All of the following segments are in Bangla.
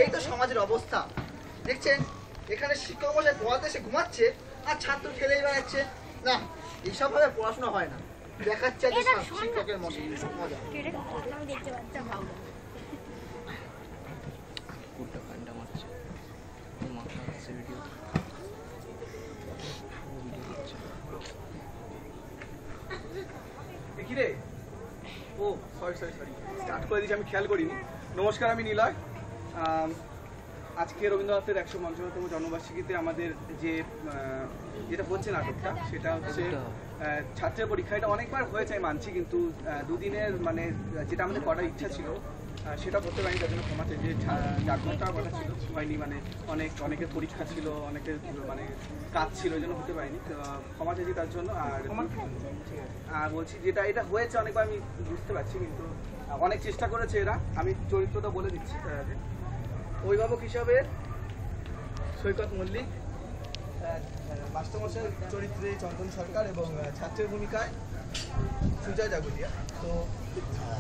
এই তো সমাজের অবস্থা দেখছেন। এখানে শিক্ষক মশাই পড়াতে এসে ঘুমাচ্ছে আর ছাত্র খেলেই বেড়াচ্ছে। না, এইসব ভাবে পড়াশোনা হয় না। দেখাচ্ছে শিক্ষকের মশাই মজা। কিরে, ও সরি স্টার্ট করে দিয়েছি, আমি খেয়াল করিনি। নমস্কার, আমি নিলয়। আজকে রবীন্দ্রনাথের 155তম জন্মবার্ষিকীতে আমাদের যেটা হচ্ছে নাটকটা, সেটা হচ্ছে ছাত্রের পরীক্ষা। এটা অনেকবার হয়েছে আমি মানছি, কিন্তু দুদিনের মানে যেটা আমাদের করার ইচ্ছা ছিল সেটা করতে পারিনি। তার জন্য ক্ষমা চাই। যে জাগরণটার কথা ছিল হয়নি, মানে অনেকের পরীক্ষা ছিল, অনেকের মানে কাজ ছিল, এই জন্য হতে পারিনি। ক্ষমা চাইছি তার জন্য। আর বলছি যেটা এটা হয়েছে অনেকবার আমি বুঝতে পারছি, কিন্তু অনেক চেষ্টা করেছে এরা। আমি চরিত্রটা বলে দিচ্ছি। অভিভাবক হিসাবে সৈকত মল্লিক, মাস্টারমশাই চরিত্রে চন্দন সরকার এবং ছাত্রের ভূমিকায় সুজয় জাগুলিয়া। তো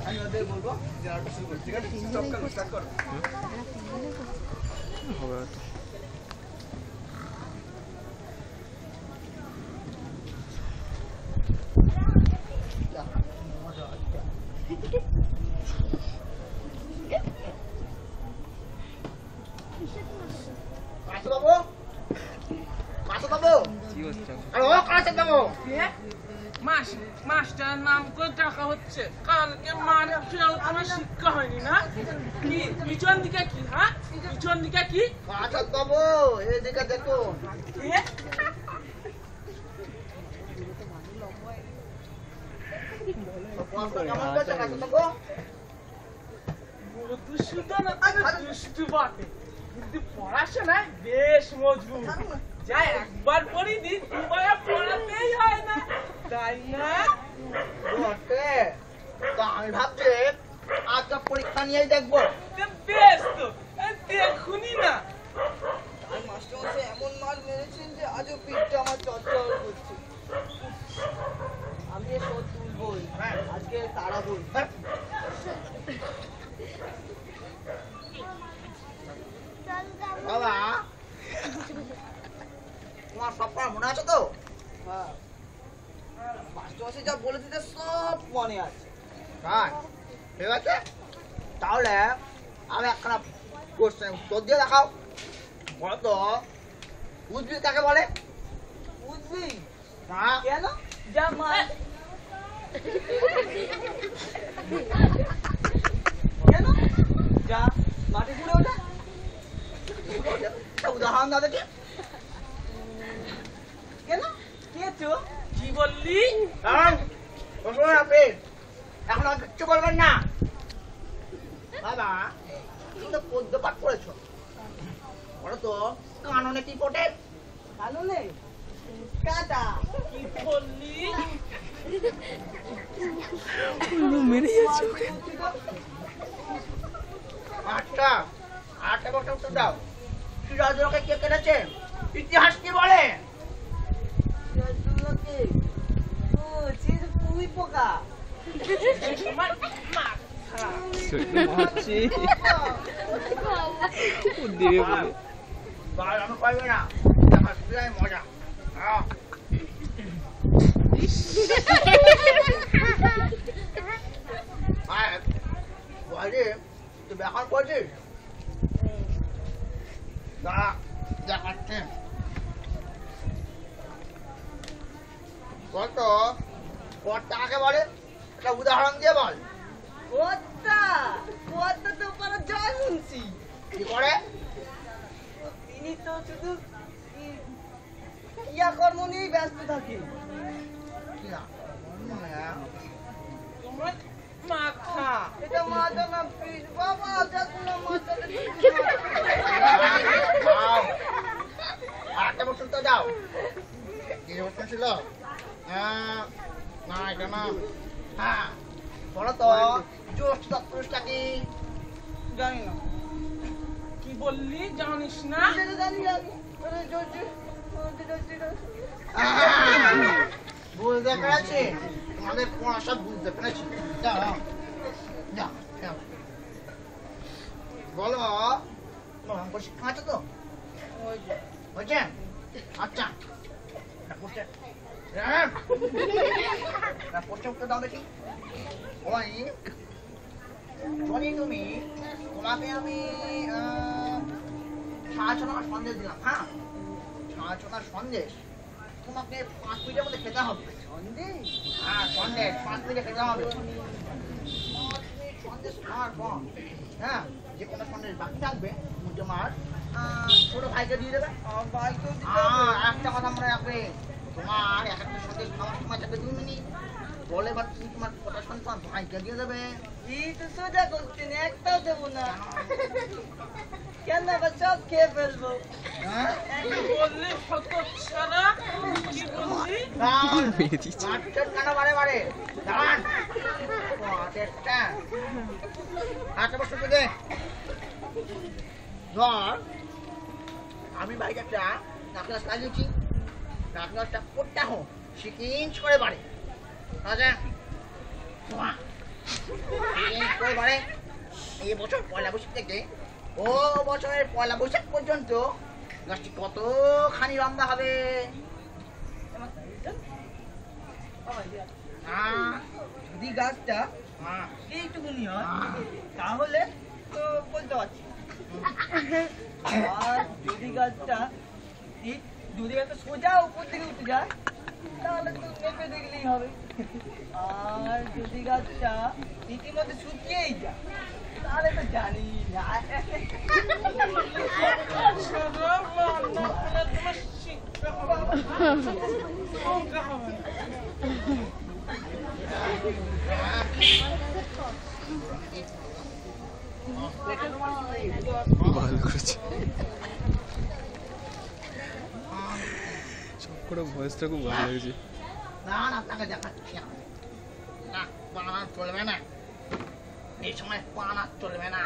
আমি ওদের বলবো যে নাটক শুরু করছি। ঠিক আছে, স্টার্ট করো। মাস্টার নাম করে টাকা হচ্ছে। কালকে মারে ফেল আমার শিক্ষা হয়নি না কি? পিছন দিকে কি? হ্যাঁ, পিছন দিকে কি? বাবু এদিকে দেখো। পড়াশোনায় বেশ মজবুত। যা একবার পড়ি দিন দুবার পড়াতেই হয় না, তাই না? আমি ভাবছি আজকে পরীক্ষা নিয়েই দেখবো। বেশ, তো দেখুনি না মাস্টারমশাই এমন মার মেরেছেন যে আজও পিঠটা আমার চচ্চর করছে। আমি শোধ তুলবই, আজকে তাড়াবই। বাবা, তোমার সব মনে আছে তো? হ্যাঁ, মাস্টারমশাই যা বলে দিতে সব মনে আছে। হ্যাঁ, ঠিক আছে, তাহলে আমি একখানা কোশ্চেন উত্তর দিয়ে দেখাও। বলো তো, উদ্ভিদ কাকে বলে? উদ্ভিদ? হ্যাঁ, কেন? কেন? যা মাটি ঘুরে ওঠে। উদাহরণ দাও দেখি। কেন? কি বললি? এখন আর কিচ্ছু বলবেন না। বাবা, তুমি তো পদ্য পাঠ করেছো, বলো তো কাননে কি ফোটে? কাননে কাটা। কি বললি? মেরে যাচ্ছে। আচ্ছা, আরেকটা কথা উত্তর দাও। সিরাজুলকে কে কেটেছে? ইতিহাস কি বলে? সিরাজুলকে কুই পোকা। আমি পাইবে না, মজা। তুই ব্যাখ্যা করছিস? দাঁড়া, দেখাচ্ছে। কত কর্তা কাকে বলে? একটা উদাহরণ দিয়ে বল। কর্তা? কর্তা তো পারা জয় শুনছি। কি করে? তিনি তো শুধু কর্ম নিয়েই ব্যস্ত থাকি। মাথা এটা মাথা না পিস। বাবা, দেখুন মাথা। আরেকটা বছর তো যাও। কি বছর ছিল? না, এটা না। হ্যাঁ, বলো তো জ্যৈষ্ঠ তৎপুরুষটা কি? জানি না। কি বললি? জানিস না? জানি। বুঝতে পেরেছি তোমাদের পড়া সব বুঝতে পেরেছি যাও যাও যাও। বলো তোমার অঙ্ক শিক্ষা আছে তো হয়েছে আচ্ছা পড়ছে উত্তর দাও দেখি ওই তুমি তোমাকে আমি ছানার সন্দেশ দিলাম হ্যাঁ ছানার সন্দেশ তোমাকে 5 মিনিটের মধ্যে খেতে হবে সন্দেশ হ্যাঁ সন্দেশ 5 মিনিটে খেতে হবে 5 মিনিট সন্দেশ খাওয়ার পর হ্যাঁ যে কোনো সন্দেশ বাকি থাকবে তুমি তোমার ছোট ভাইকে দিয়ে দেবে একটা কথা মনে রাখবে তোমার এক একটা সন্দেশ খাওয়ার সময় থাকবে 2 মিনিট বলে বা তুমি তোমার কটা সন্দেশ তোমার ভাইকে দিয়ে দেবে এই তো সোজা করছেন একটাও দেবো না কেন আবার সব খেয়ে ফেলবো বললি হতচ্ছাড়া কি বললি কেন বারে বারে দাঁড়ান আচ্ছা বসে দে ধর আমি বাইরে একটা নাকলাস লাগিয়েছি নাকলাসটা করতে হোক সিকিঞ্চ করে বাড়ে আচ্ছা করে বাড়ে এই বছর পয়লা বৈশাখ থেকে ও বছরের পয়লা বৈশাখ পর্যন্ত গাছটি কতখানি লম্বা হবে যদি গাছটা এইটুকুনি হয় তাহলে তো বলতে পারছি আর যদি গাছটা সোজা উপর থেকে উঠে যায় তাহলে তো মেপে দেখলেই হবে আর যদি গাছটা ইতিমধ্যে শুকিয়েই যায় তাহলে তো জানি না তোমার শিক্ষা হবে ভালো করেছে সবকটা ভয়েসটা খুব ভালো লাগছে না না তাকে দেখাচ্ছি না বানা চলবে না এই সময় বানা চলবে না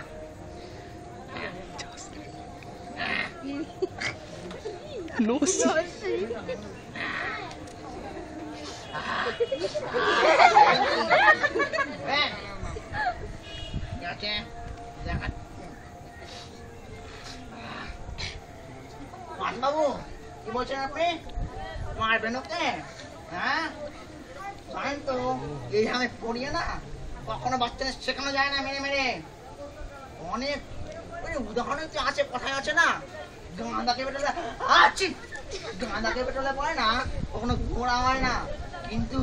বাবু কি বলছেন আপনি মারবেন ওকে হ্যাঁ জানেন তো এইভাবে পড়িয়ে না কখনো বাচ্চাদের শেখানো যায় না মেরে মেরে অনেক ওই উদাহরণ আছে কথায় আছে না গাঁদাকে পেটলে আছি গাঁদাকে পেটলে পড়ে না কখনো ঘোড়া হয় না কিন্তু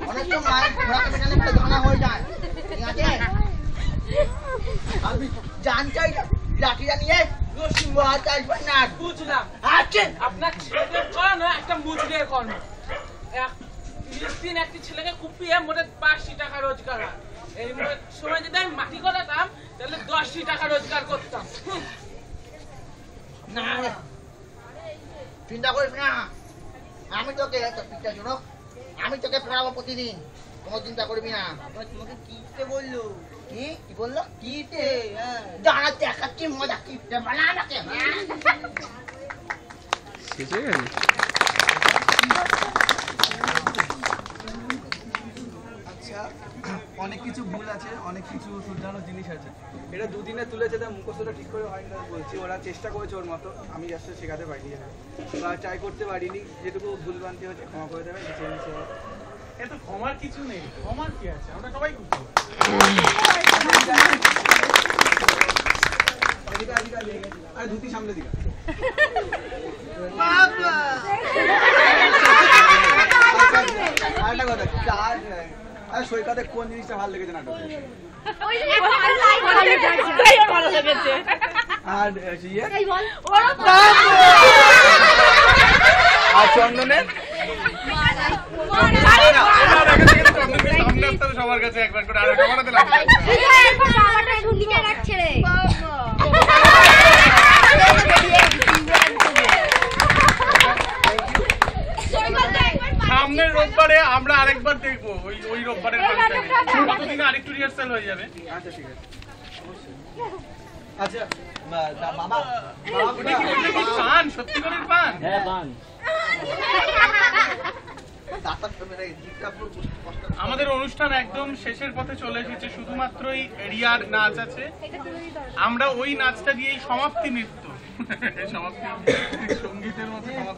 অনেক তো মায়ের ঘোড়াকে পেটালে পরে গাঁদা হয়ে যায় ঠিক আছে আপনি জান চাই লাঠিটা নিয়ে বুঝলাম আপনার ছেলেদের কর্ম একটা মুজুরের কর্ম দিন একটি ছেলেকে কুপিয়ে মোটে 5 টাকা রোজগার হয় এই সময় যদি আমি মাটি করাতাম তাহলে 10 টাকা রোজগার করতাম না চিন্তা করিস না আমি তোকে আমি তোকে পড়াবো প্রতিদিন কোনো চিন্তা করবি না তোমাকে কিতে বললো কি বললো কিতে দাঁড়া দেখাচ্ছি মজা কিতে বানা আমাকে আচ্ছা অনেক কিছু ভুল আছে অনেক কিছু শুধরানোর জিনিস আছে এটা দুদিনে তুলেছে তার মুখস্থটা ঠিক করে হয়নি বলছি ওরা চেষ্টা করেছে ওর মতো আমি জাস্ট শেখাতে পারিনি বা ট্রাই করতে পারিনি যেটুকু ভুলভ্রান্তি হচ্ছে ক্ষমা করে দেবেন এত ক্ষমার কিছু নেই ক্ষমার কি আছে আমরা সবাই বুঝতে আর ধুতি সামনে দিকে আরেকটা কথা আর সৈকতে কোন জিনিসটা ভালো লেগেছে নাটকে আর আর চন্দনের সবার কাছে একবার করে আর একটা বানাতে লাগবে সামনের রোববারে আমরা আরেকবার দেখবো ওই রোববারের কতদিন আরেকটু রিহার্সাল হয়ে যাবে আচ্ছা ঠিক আছে আচ্ছা বাবা ওটা কি পান সত্যি করে পান? আমাদের অনুষ্ঠান একদম শেষের পথে চলে এসেছে, শুধুমাত্রই রিয়ার নাচ আছে, আমরা ওই নাচটা দিয়েই সমাপ্তি নৃত্য সমাপ্তি সঙ্গীতের মতো সমাপ্তি